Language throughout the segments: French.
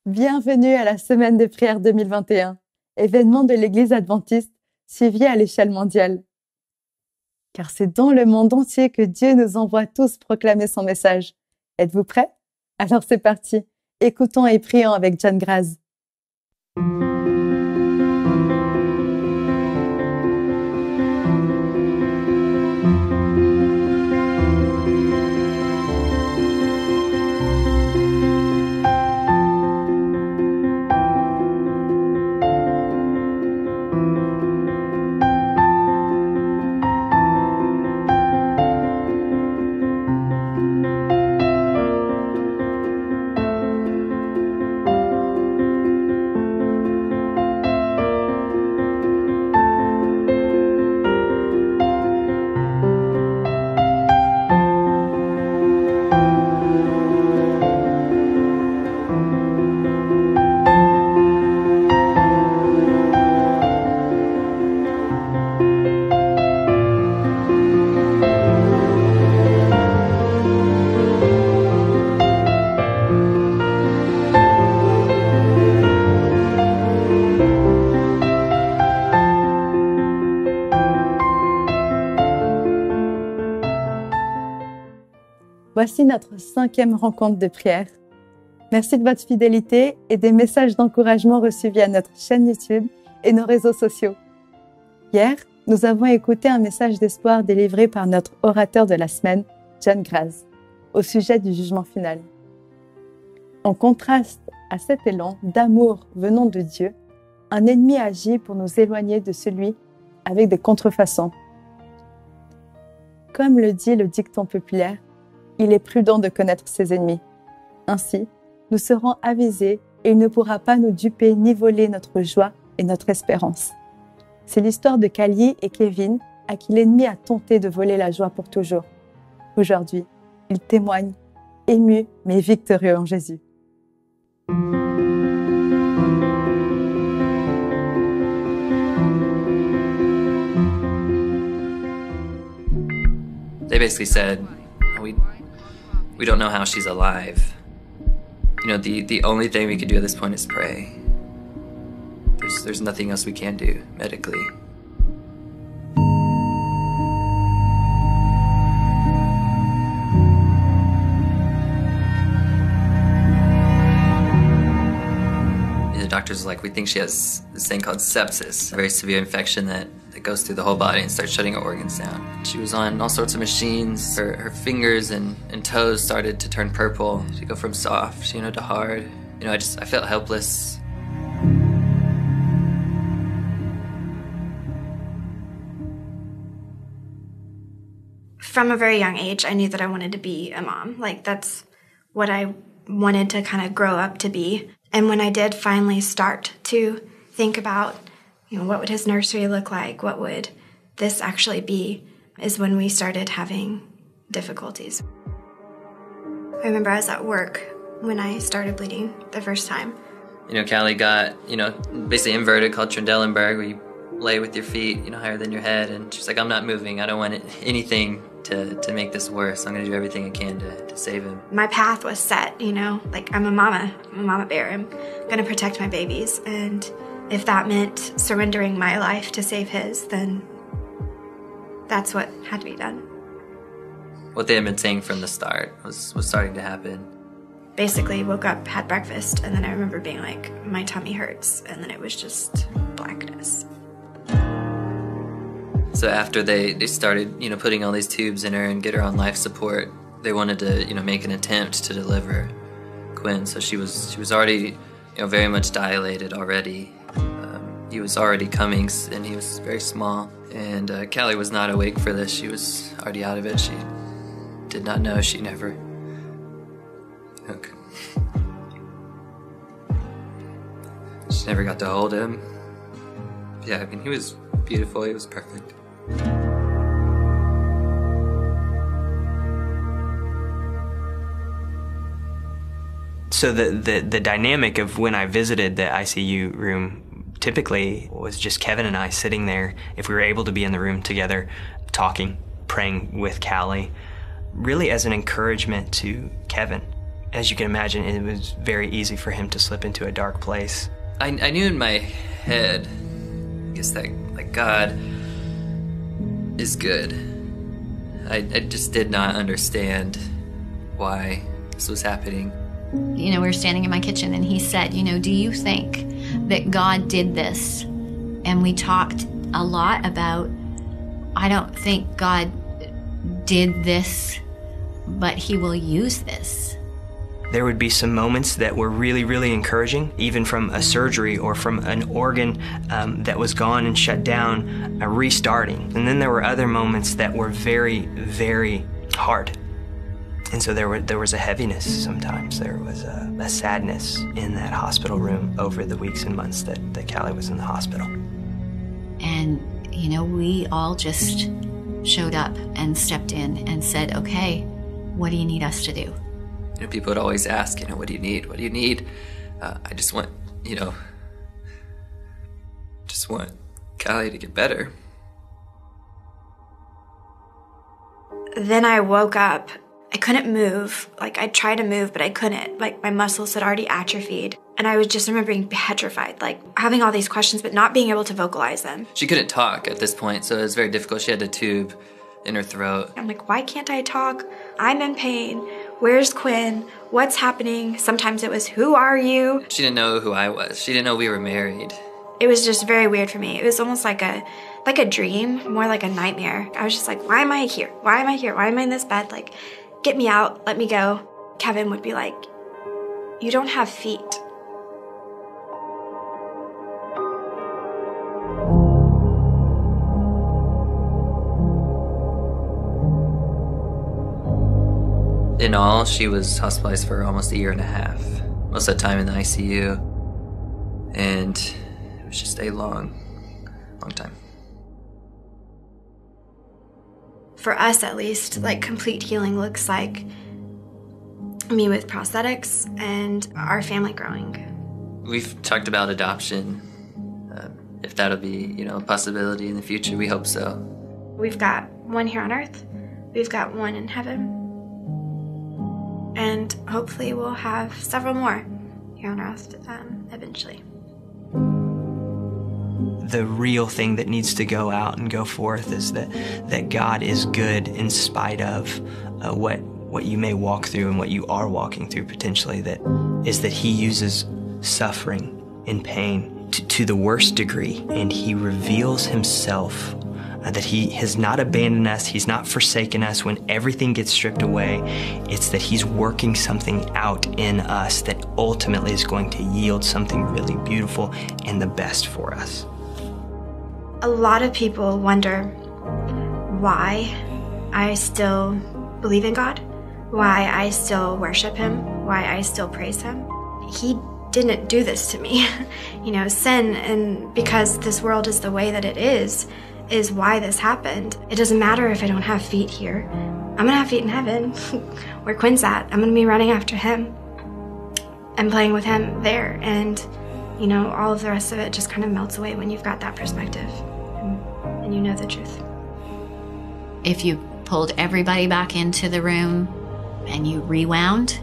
Bienvenue à la Semaine de prière 2021, événement de l'Église adventiste suivi à l'échelle mondiale. Car c'est dans le monde entier que Dieu nous envoie tous proclamer son message. Êtes-vous prêts? Alors c'est parti, écoutons et prions avec John Graz. Voici notre 5e rencontre de prière. Merci de votre fidélité et des messages d'encouragement reçus via notre chaîne YouTube et nos réseaux sociaux. Hier, nous avons écouté un message d'espoir délivré par notre orateur de la semaine, John Graz, au sujet du jugement final. En contraste à cet élan d'amour venant de Dieu, un ennemi agit pour nous éloigner de celui avec des contrefaçons. Comme le dit le dicton populaire, il est prudent de connaître ses ennemis. Ainsi, nous serons avisés et il ne pourra pas nous duper ni voler notre joie et notre espérance. C'est l'histoire de Callie et Kevin à qui l'ennemi a tenté de voler la joie pour toujours. Aujourd'hui, ils témoignent, émus mais victorieux en Jésus. They basically said, we don't know how she's alive. You know, the only thing we can do at this point is pray. There's nothing else we can do medically. The doctors are like, we think she has this thing called sepsis, a very severe infection that goes through the whole body and starts shutting her organs down. She was on all sorts of machines. Her fingers and toes started to turn purple. She'd go from soft, to hard. I felt helpless. From a very young age, I knew that I wanted to be a mom. That's what I wanted to kind of grow up to be. And when I did finally start to think about, what would his nursery look like? What would this actually be? Is when we started having difficulties. I remember I was at work when I started bleeding the first time. Callie got, basically inverted, called Trendelenburg, where you lay with your feet, higher than your head. And she's like, I'm not moving. I don't want anything to make this worse. I'm going to do everything I can to save him. My path was set, I'm a mama bear. I'm going to protect my babies. And if that meant surrendering my life to save his, then that's what had to be done. What they had been saying from the start was starting to happen. Basically, woke up, had breakfast, and then I remember being like, my tummy hurts, and then it was just blackness. So after they started, putting all these tubes in her and get her on life support, they wanted to, make an attempt to deliver Quinn. So she was already, very much dilated already. He was already coming, and he was very small. And Callie was not awake for this. She was already out of it. She did not know. She never. Okay. She never got to hold him. Yeah, he was beautiful. He was perfect. So the dynamic of when I visited the ICU room typically was just Kevin and I sitting there, if we were able to be in the room together, talking, praying with Callie, really as an encouragement to Kevin. As you can imagine, it was very easy for him to slip into a dark place. I knew in my head, I guess, that like God is good. I just did not understand why this was happening. We were standing in my kitchen and he said, do you think that God did this? And we talked a lot about, I don't think God did this, but he will use this. There would be some moments that were really, really encouraging, even from a surgery or from an organ that was gone and shut down, restarting. And then there were other moments that were very, very hard. And so there was a heaviness sometimes. There was a sadness in that hospital room over the weeks and months that Callie was in the hospital. And, we all just showed up and stepped in and said, okay, what do you need us to do? People would always ask, what do you need? What do you need? I just want, just want Callie to get better. Then I woke up. I couldn't move. I tried to move, but I couldn't. My muscles had already atrophied. And I was just remember being petrified, having all these questions, but not being able to vocalize them. She couldn't talk at this point, so it was very difficult. She had a tube in her throat. I'm like, why can't I talk? I'm in pain. Where's Quinn? What's happening? Sometimes it was, who are you? She didn't know who I was. She didn't know we were married. It was just very weird for me. It was almost like a dream, more like a nightmare. I was just like, why am I here? Why am I here? Why am I in this bed? Get me out. Let me go. Kevin would be like, you don't have feet. In all, she was hospitalized for almost 1.5 years. Most of the time in the ICU. And it was just a long time. For us, at least, complete healing looks like me with prosthetics and our family growing. We've talked about adoption. If that'll be, a possibility in the future, we hope so. We've got one here on earth. We've got one in heaven. And hopefully we'll have several more here on earth eventually. The real thing that needs to go out and go forth is that God is good in spite of what you may walk through and what you are walking through potentially. That is that he uses suffering and pain to the worst degree, and he reveals himself. That he has not abandoned us, he's not forsaken us when everything gets stripped away. It's that he's working something out in us that ultimately is going to yield something really beautiful and the best for us. A lot of people wonder why I still believe in God, why I still worship him, why I still praise him. He didn't do this to me. Sin, and because this world is the way that it is why this happened. It doesn't matter if I don't have feet here. I'm gonna have feet in heaven, where Quinn's at. I'm gonna be running after him and playing with him there. And, all of the rest of it just kind of melts away when you've got that perspective and you know the truth. If you pulled everybody back into the room and you rewound,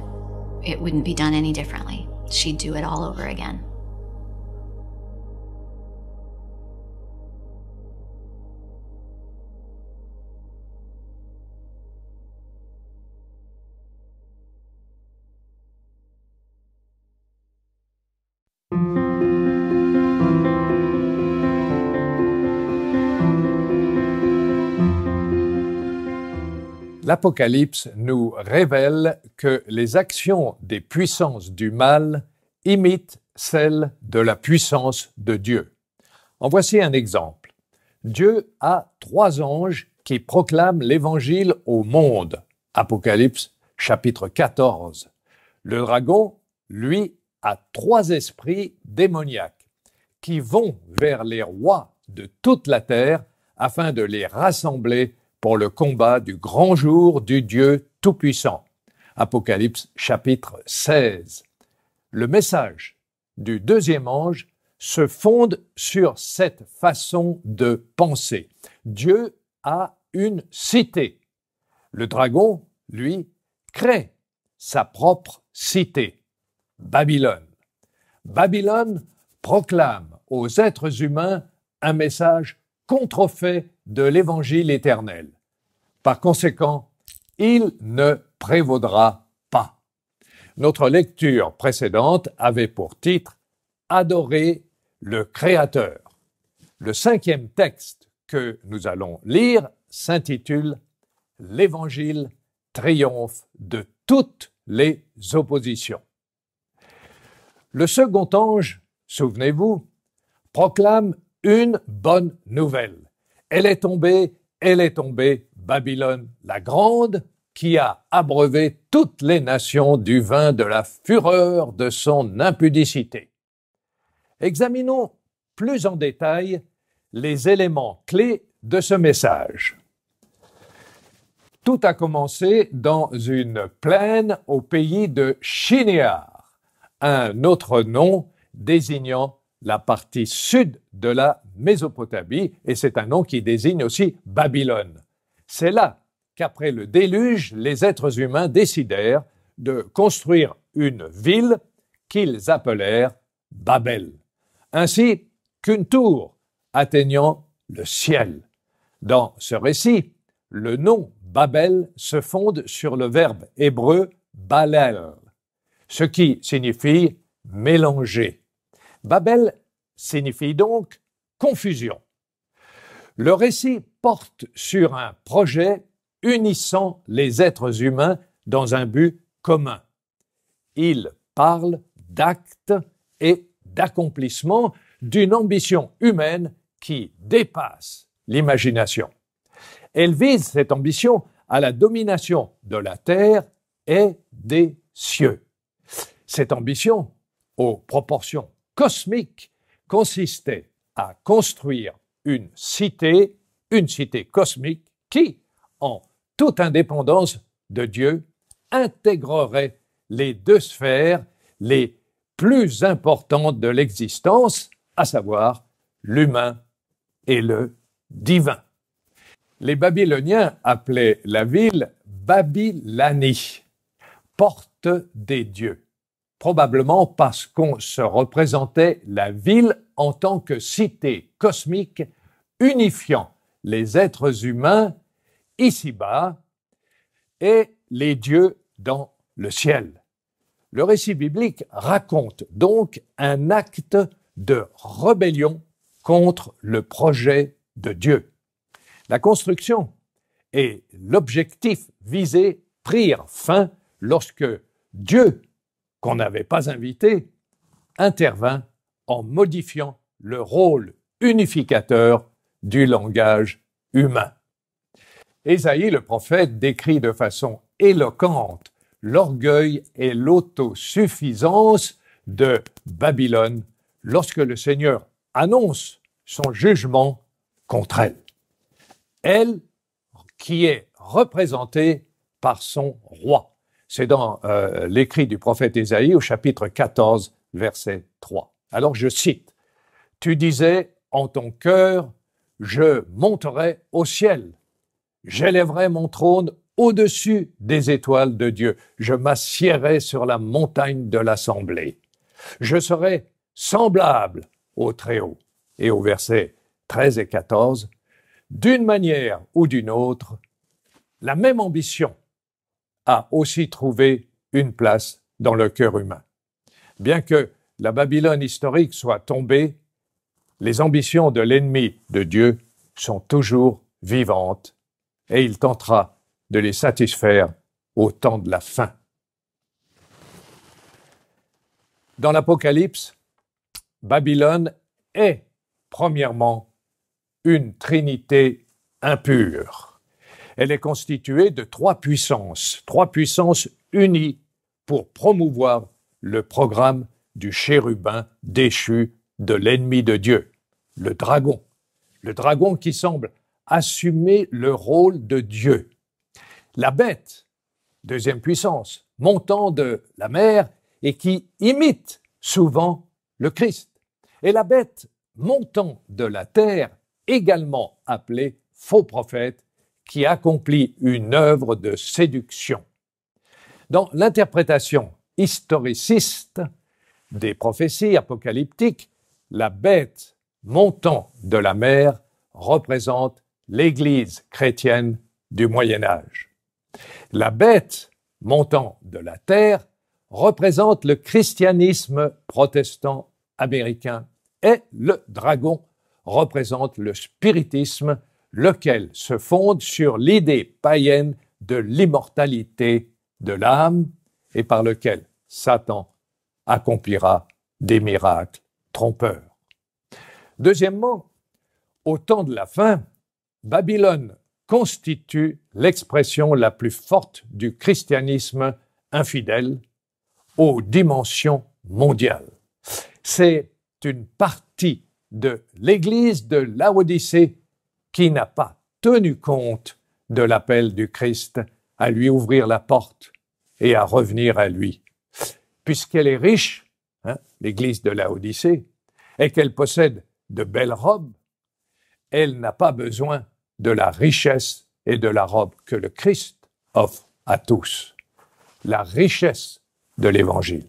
it wouldn't be done any differently. She'd do it all over again. L'Apocalypse nous révèle que les actions des puissances du mal imitent celles de la puissance de Dieu. En voici un exemple. Dieu a 3 anges qui proclament l'Évangile au monde. Apocalypse chapitre 14. Le dragon, lui, a 3 esprits démoniaques qui vont vers les rois de toute la terre afin de les rassembler pour le combat du grand jour du Dieu Tout-Puissant. Apocalypse chapitre 16. Le message du 2e ange se fonde sur cette façon de penser. Dieu a une cité. Le dragon, lui, crée sa propre cité, Babylone. Babylone proclame aux êtres humains un message contrefait de l'Évangile éternel. Par conséquent, il ne prévaudra pas. Notre lecture précédente avait pour titre « Adorer le Créateur ». Le 5e texte que nous allons lire s'intitule « L'Évangile triomphe de toutes les oppositions ». Le second ange, souvenez-vous, proclame une bonne nouvelle. Elle est tombée, Babylone la Grande, qui a abreuvé toutes les nations du vin de la fureur de son impudicité. Examinons plus en détail les éléments clés de ce message. Tout a commencé dans une plaine au pays de Shinéar, un autre nom désignant la partie sud de la Mésopotamie, et c'est un nom qui désigne aussi Babylone. C'est là qu'après le déluge, les êtres humains décidèrent de construire une ville qu'ils appelèrent Babel, ainsi qu'une tour atteignant le ciel. Dans ce récit, le nom Babel se fonde sur le verbe hébreu balel, ce qui signifie mélanger. Babel signifie donc confusion. Le récit porte sur un projet unissant les êtres humains dans un but commun. Il parle d'actes et d'accomplissement d'une ambition humaine qui dépasse l'imagination. Elle vise cette ambition à la domination de la terre et des cieux. Cette ambition, aux proportions cosmiques, consistait à construire une cité cosmique qui, en toute indépendance de Dieu, intégrerait les deux sphères les plus importantes de l'existence, à savoir l'humain et le divin. Les Babyloniens appelaient la ville Babilani, porte des dieux, probablement parce qu'on se représentait la ville en tant que cité cosmique unifiant les êtres humains ici-bas et les dieux dans le ciel. Le récit biblique raconte donc un acte de rébellion contre le projet de Dieu. La construction et l'objectif visé prirent fin lorsque Dieu, qu'on n'avait pas invité, intervint en modifiant le rôle unificateur du langage humain. Ésaïe, le prophète, décrit de façon éloquente l'orgueil et l'autosuffisance de Babylone lorsque le Seigneur annonce son jugement contre elle. Elle qui est représentée par son roi. C'est dans l'écrit du prophète Ésaïe au chapitre 14, verset 3. Alors je cite, « Tu disais en ton cœur, je monterai au ciel, j'élèverai mon trône au-dessus des étoiles de Dieu, je m'assiérai sur la montagne de l'assemblée, je serai semblable au Très-Haut. » Et au verset 13 et 14, « D'une manière ou d'une autre, la même ambition a aussi trouvé une place dans le cœur humain. Bien que la Babylone historique soit tombée, les ambitions de l'ennemi de Dieu sont toujours vivantes et il tentera de les satisfaire au temps de la fin. Dans l'Apocalypse, Babylone est, premièrement, une trinité impure. Elle est constituée de trois puissances unies pour promouvoir le programme du chérubin déchu de l'ennemi de Dieu, le dragon qui semble assumer le rôle de Dieu. La bête, deuxième puissance, montant de la mer et qui imite souvent le Christ. Et la bête montant de la terre, également appelé faux prophète, qui accomplit une œuvre de séduction. Dans l'interprétation historiciste des prophéties apocalyptiques, la bête montant de la mer représente l'Église chrétienne du Moyen Âge. La bête montant de la terre représente le christianisme protestant américain et le dragon représente le spiritisme, lequel se fonde sur l'idée païenne de l'immortalité de l'âme et par lequel Satan accomplira des miracles trompeurs. Deuxièmement, au temps de la fin, Babylone constitue l'expression la plus forte du christianisme infidèle aux dimensions mondiales. C'est une partie de l'Église de Laodicée qui n'a pas tenu compte de l'appel du Christ à lui ouvrir la porte et à revenir à lui. Puisqu'elle est riche, l'Église de Laodicée, et qu'elle possède de belles robes, elle n'a pas besoin de la richesse et de la robe que le Christ offre à tous. La richesse de l'Évangile.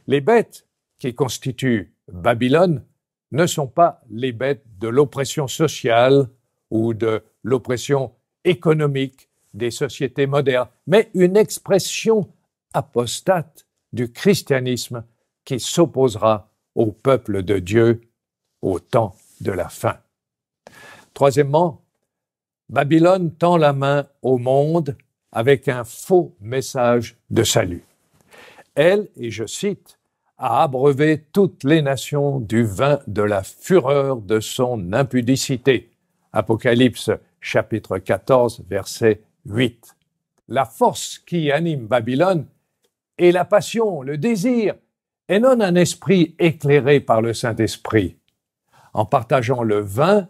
Les bêtes qui constituent Babylone ne sont pas les bêtes de l'oppression sociale ou de l'oppression économique des sociétés modernes, mais une expression apostate du christianisme qui s'opposera au peuple de Dieu au temps de la fin. Troisièmement, Babylone tend la main au monde avec un faux message de salut. Elle, et je cite, a abreuvé toutes les nations du vin de la fureur de son impudicité. Apocalypse chapitre 14, verset 8. La force qui anime Babylone est la passion, le désir, et non un esprit éclairé par le Saint-Esprit. En partageant le vin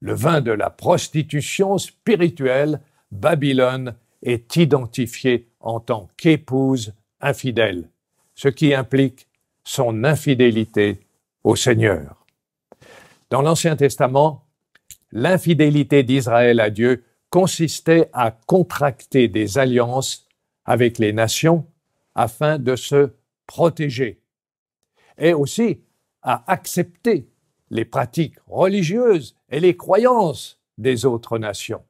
de la prostitution spirituelle, Babylone est identifiée en tant qu'épouse infidèle, ce qui implique son infidélité au Seigneur. Dans l'Ancien Testament, l'infidélité d'Israël à Dieu consistait à contracter des alliances avec les nations afin de se protéger et aussi à accepter les pratiques religieuses et les croyances des autres nations.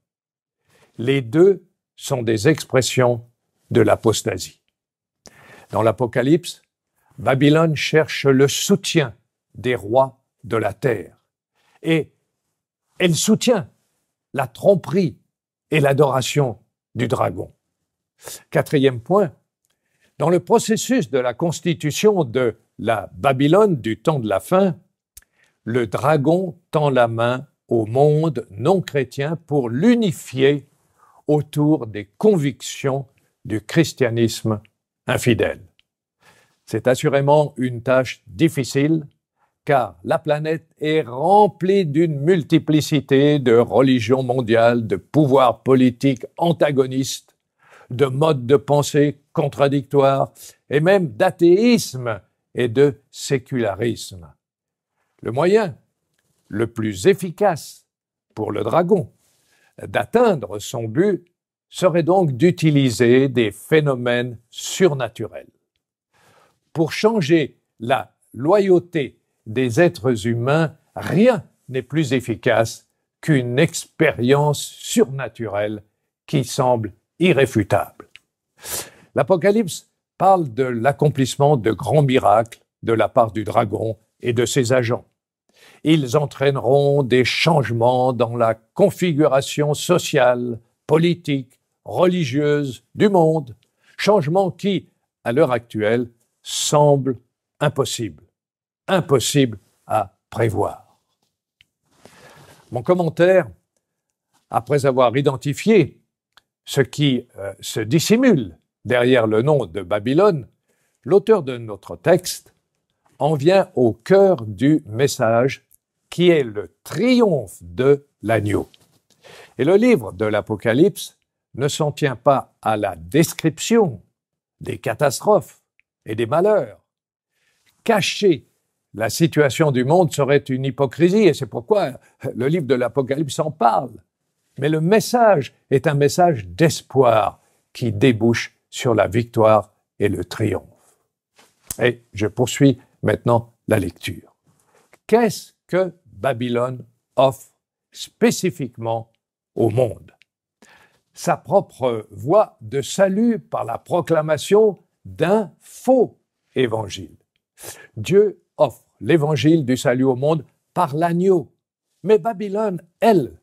Les deux sont des expressions de l'apostasie. Dans l'Apocalypse, Babylone cherche le soutien des rois de la terre et elle soutient la tromperie et l'adoration du dragon. Quatrième point, dans le processus de la constitution de la Babylone du temps de la fin, le dragon tend la main au monde non chrétien pour l'unifier autour des convictions du christianisme infidèle. C'est assurément une tâche difficile, car la planète est remplie d'une multiplicité de religions mondiales, de pouvoirs politiques antagonistes, de modes de pensée contradictoires et même d'athéisme et de sécularisme. Le moyen le plus efficace pour le dragon d'atteindre son but serait donc d'utiliser des phénomènes surnaturels. Pour changer la loyauté des êtres humains, rien n'est plus efficace qu'une expérience surnaturelle qui semble irréfutable. L'Apocalypse parle de l'accomplissement de grands miracles de la part du dragon et de ses agents. Ils entraîneront des changements dans la configuration sociale, politique, religieuse du monde, changements qui, à l'heure actuelle, semblent impossibles à prévoir. Mon commentaire, après avoir identifié ce qui se dissimule derrière le nom de Babylone, l'auteur de notre texte en vient au cœur du message qui est le triomphe de l'agneau. Et le livre de l'Apocalypse ne s'en tient pas à la description des catastrophes et des malheurs. Cacher la situation du monde serait une hypocrisie et c'est pourquoi le livre de l'Apocalypse en parle. Mais le message est un message d'espoir qui débouche sur la victoire et le triomphe. Et je poursuis maintenant la lecture. Qu'est-ce que Babylone offre spécifiquement au monde? Sa propre voie de salut par la proclamation d'un faux évangile. Dieu offre l'évangile du salut au monde par l'agneau, mais Babylone, elle,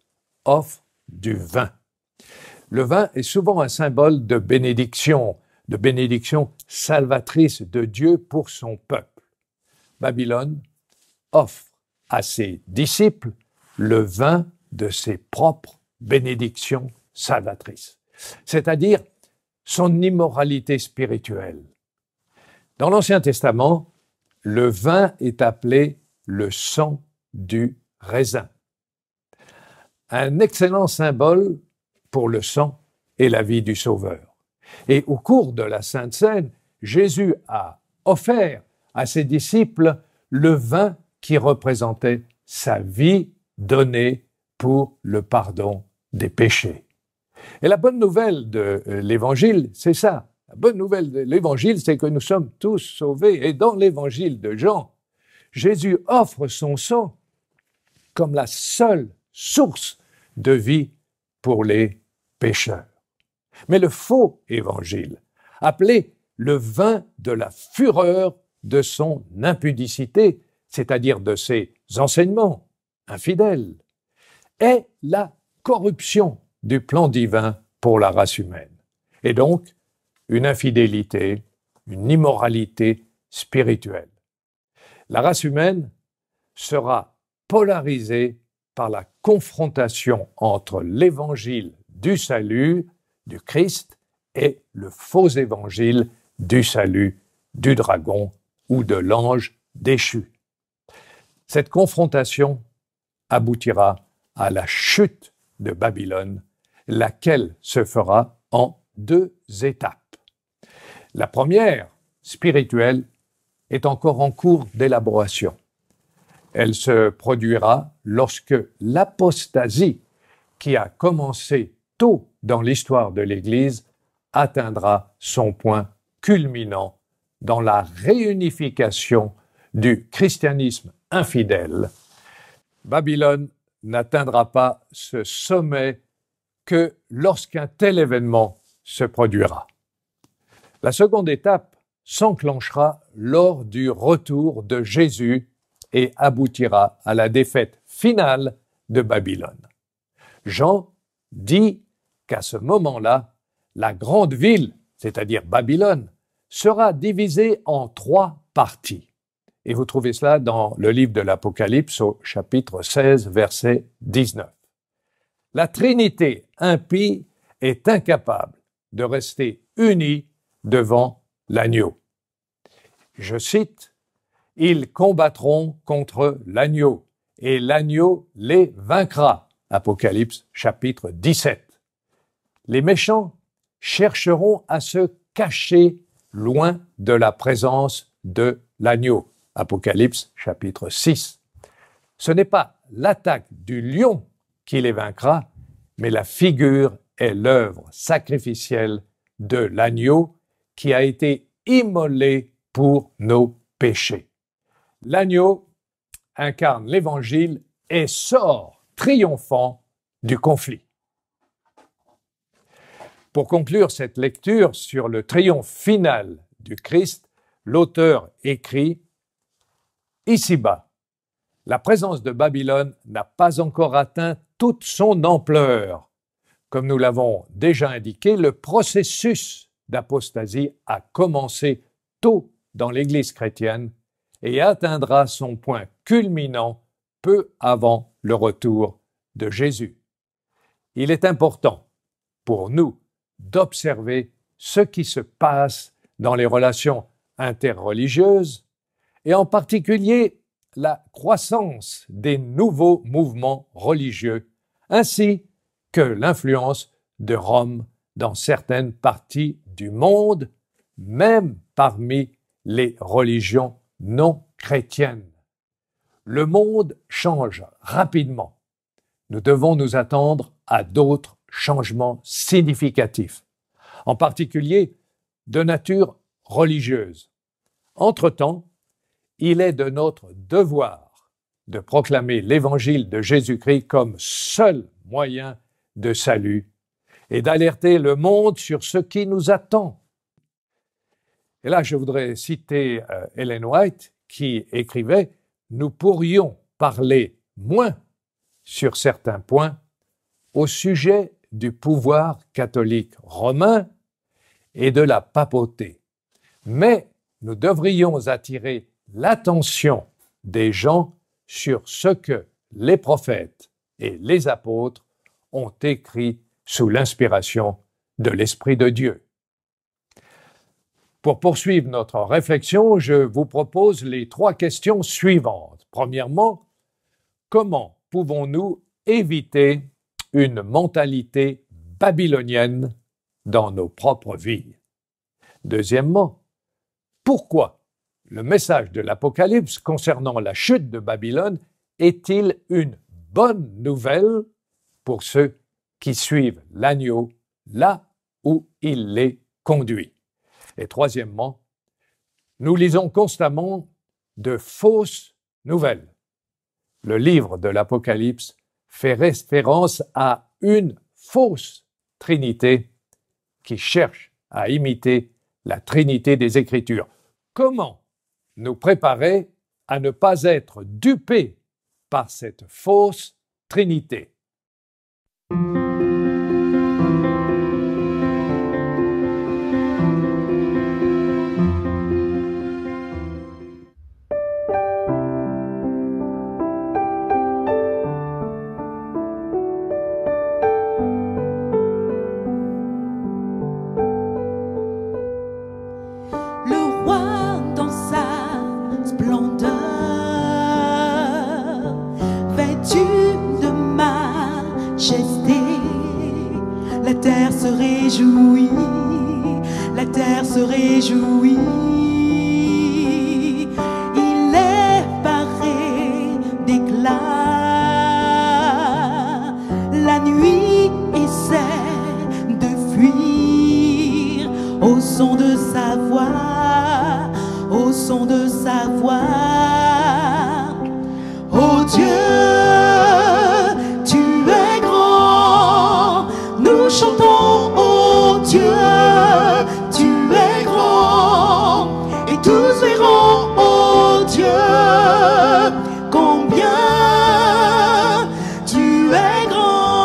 offre du vin. Le vin est souvent un symbole de bénédiction salvatrice de Dieu pour son peuple. Babylone offre à ses disciples le vin de ses propres bénédictions salvatrices, c'est-à-dire son immoralité spirituelle. Dans l'Ancien Testament, le vin est appelé le sang du raisin. Un excellent symbole pour le sang et la vie du Sauveur. Et au cours de la Sainte Seine, Jésus a offert à ses disciples le vin qui représentait sa vie donnée pour le pardon des péchés. Et la bonne nouvelle de l'Évangile, c'est ça. La bonne nouvelle de l'Évangile, c'est que nous sommes tous sauvés. Et dans l'Évangile de Jean, Jésus offre son sang comme la seule source de vie pour les pécheurs. Mais le faux Évangile, appelé le vin de la fureur de son impudicité, c'est-à-dire de ses enseignements infidèles, est la corruption du plan divin pour la race humaine. Et donc, une infidélité, une immoralité spirituelle. La race humaine sera polarisée par la confrontation entre l'évangile du salut du Christ et le faux évangile du salut du dragon ou de l'ange déchu. Cette confrontation aboutira à la chute de Babylone, laquelle se fera en 2 étapes. La première, spirituelle, est encore en cours d'élaboration. Elle se produira lorsque l'apostasie, qui a commencé tôt dans l'histoire de l'Église, atteindra son point culminant dans la réunification du christianisme infidèle. Babylone n'atteindra pas ce sommet que lorsqu'un tel événement se produira. La seconde étape s'enclenchera lors du retour de Jésus et aboutira à la défaite finale de Babylone. Jean dit qu'à ce moment-là, la grande ville, c'est-à-dire Babylone, sera divisée en 3 parties. Et vous trouvez cela dans le livre de l'Apocalypse au chapitre 16, verset 19. La Trinité impie est incapable de rester unie devant l'agneau. Je cite, « Ils combattront contre l'agneau, et l'agneau les vaincra. » Apocalypse chapitre 17. Les méchants chercheront à se cacher loin de la présence de l'agneau. Apocalypse chapitre 6. Ce n'est pas l'attaque du lion qui les vaincra, mais la figure est l'œuvre sacrificielle de l'agneau qui a été immolé pour nos péchés. L'agneau incarne l'Évangile et sort triomphant du conflit. Pour conclure cette lecture sur le triomphe final du Christ, l'auteur écrit « Ici-bas, la présence de Babylone n'a pas encore atteint toute son ampleur. Comme nous l'avons déjà indiqué, le processus d'apostasie a commencé tôt dans l'Église chrétienne et atteindra son point culminant peu avant le retour de Jésus. Il est important pour nous d'observer ce qui se passe dans les relations interreligieuses et en particulier la croissance des nouveaux mouvements religieux ainsi que l'influence de Rome dans certaines parties du monde, même parmi les religions non chrétiennes. Le monde change rapidement. Nous devons nous attendre à d'autres changements significatifs, en particulier de nature religieuse. Entre-temps, il est de notre devoir de proclamer l'Évangile de Jésus-Christ comme seul moyen de salut et d'alerter le monde sur ce qui nous attend. Et là, je voudrais citer Ellen White qui écrivait « Nous pourrions parler moins sur certains points au sujet du pouvoir catholique romain et de la papauté. Mais nous devrions attirer l'attention des gens sur ce que les prophètes et les apôtres ont écrit sous l'inspiration de l'Esprit de Dieu. » Pour poursuivre notre réflexion, je vous propose les 3 questions suivantes. Premièrement, comment pouvons-nous éviter une mentalité babylonienne dans nos propres vies? Deuxièmement, pourquoi le message de l'Apocalypse concernant la chute de Babylone est-il une bonne nouvelle pour ceux qui suivent l'agneau là où il les conduit? Et troisièmement, nous lisons constamment de fausses nouvelles. Le livre de l'Apocalypse fait référence à une fausse Trinité qui cherche à imiter la Trinité des Écritures. Comment nous préparer à ne pas être dupés par cette fausse Trinité? La terre se réjouit, il est paré d'éclat. La nuit essaie de fuir au son de sa voix, au son de sa voix. Oh Dieu, tu es grand, nous chantons, oh Dieu, tu es grand, et tous verront, oh Dieu, combien tu es grand.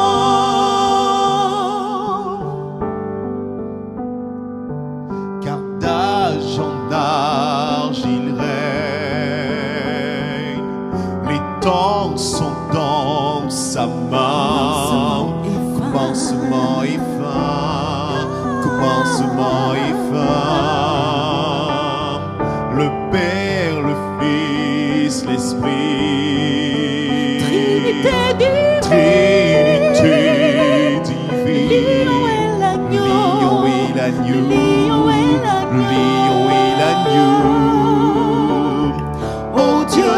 Car d'âge en âge il règne, les temps sont dans sa main, commencement et fin, commencement et fin, le Père, le Fils, l'Esprit, Trinité divine, lion et l'agneau, lion et l'agneau. Oh Dieu,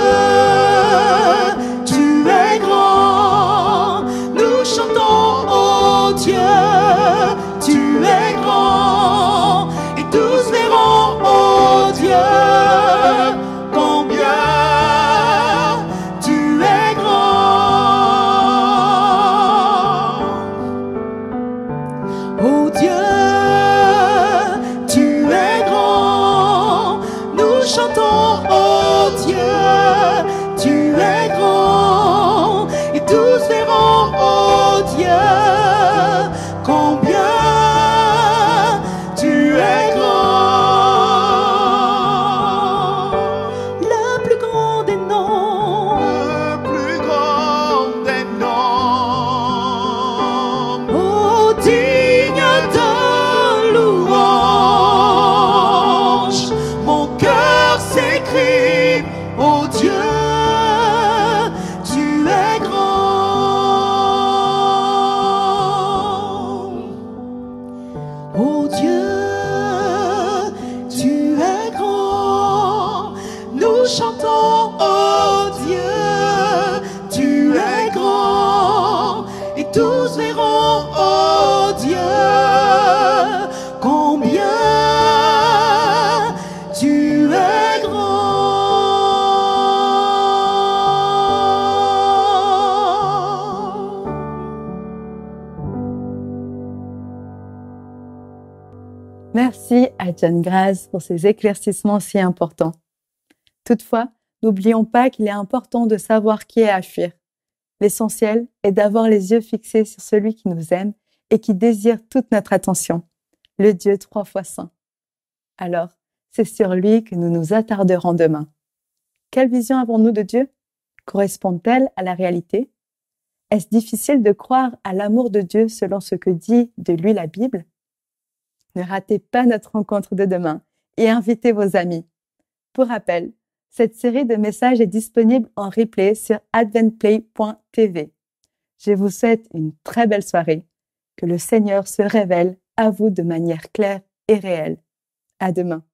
tu es grand, nous chantons, oh Dieu, tu es grand, et tous verront, oh Dieu, combien tu es grand. Oh Dieu, tu es grand, nous chantons, oh Dieu, tu es grand, et tous verront, oh Dieu, combien tu es grand. Le plus grand des noms, Le plus grand des noms, oh digne de louange, mon cœur s'écrie, oh Dieu, tu es grand. Oh Dieu, tu es grand, nous chantons, oh Dieu, tu es grand, et tous verront, oh Dieu, combien à John Graz pour ces éclaircissements si importants. Toutefois, n'oublions pas qu'il est important de savoir qui est à fuir. L'essentiel est d'avoir les yeux fixés sur celui qui nous aime et qui désire toute notre attention, le Dieu 3 fois saint. Alors, c'est sur lui que nous nous attarderons demain. Quelle vision avons-nous de Dieu? Correspond-elle à la réalité? Est-ce difficile de croire à l'amour de Dieu selon ce que dit de lui la Bible? Ne ratez pas notre rencontre de demain et invitez vos amis. Pour rappel, cette série de messages est disponible en replay sur adventplay.tv. Je vous souhaite une très belle soirée. Que le Seigneur se révèle à vous de manière claire et réelle. À demain.